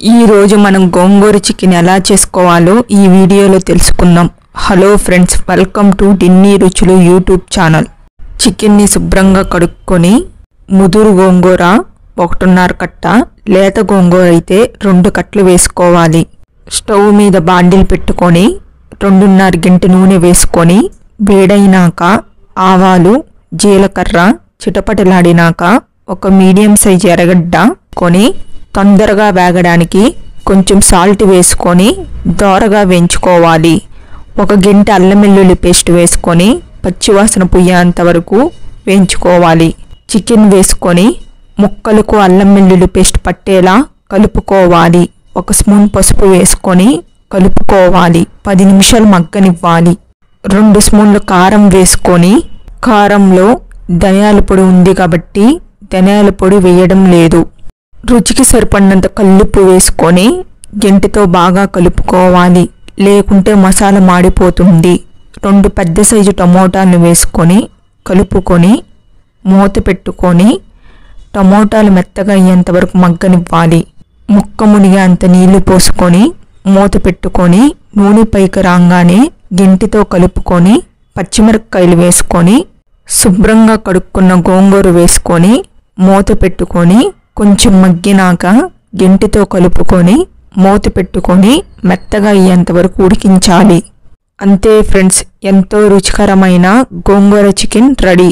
ఈ రోజు మనం గోంగూర చికెన్ ఎలా చేసుకోవాలో ఈ వీడియోలో తెలుసుకుందాం. హలో ఫ్రెండ్స్, వెల్కమ్ టు డిన్నీ రుచులు యూట్యూబ్ ఛానల్. చికెన్ని శుభ్రంగా కడుక్కొని ముదురు గోంగూర 1.5 కట్ట, లేత గోంగూర అయితే 2 కట్టలు వేసుకోవాలి. స్టవ్ మీద బాండిల్ పెట్టుకొని 2.5 గంట నూనె వేసుకొని వేడైనాక ఆవాలు, జీలకర్ర చిటపటలాడినాక ఒక మీడియం సైజ్ ఎర్రగడ్డ కొని తొందరగా వేగడానికి కొంచెం సాల్ట్ వేసుకొని దోరగా వేయించుకోవాలి. 1 గంట అల్లం వెల్లుల్లి పేస్ట్ వేసుకొని పచ్చివాసన పోయేంత వరకు వేయించుకోవాలి. చికెన్ వేసుకొని ముక్కలకు అల్లం వెల్లుల్లి పేస్ట్ పట్టేలా కలుపుకోవాలి. 1 స్పూన్ పసుపు వేసుకొని కలుపుకోవాలి. 10 నిమిషాలు మగ్గనివ్వాలి. 2 స్పూన్ల కారం వేసుకొని, కారంలో ధనియాల పొడి ఉంది కాబట్టి ధనియాల పొడి వేయడం లేదు. రుచికి సరిపడినంత కల్లుప్పు వేసుకొని గంటితో బాగా కలుపుకోవాలి, లేకుంటే మసాలా మాడిపోతుంది. 2 పెద్ద సైజు టమోటాలు వేసుకొని కలుపుకొని మూత పెట్టుకొని టమోటాలు మెత్తగా అయ్యేంత వరకు మగ్గనివ్వాలి. ముక్క మునిగేంత నీళ్లు పోసుకొని మూత పెట్టుకొని నూనె పైకి రాగానే గంటితో కలుపుకొని పచ్చిమిరపకాయలు వేసుకొని శుభ్రంగా కడుక్కున్న గోంగూర వేసుకొని మూత పెట్టుకొని కొంచెం మగ్గినాక గంటితో కలుపుకొని మూత పెట్టుకొని మెత్తగా అయ్యేంత వరకు ఉడికించాలి. అంతే ఫ్రెండ్స్, ఎంతో రుచికరమైన గోంగూర చికెన్ రెడీ.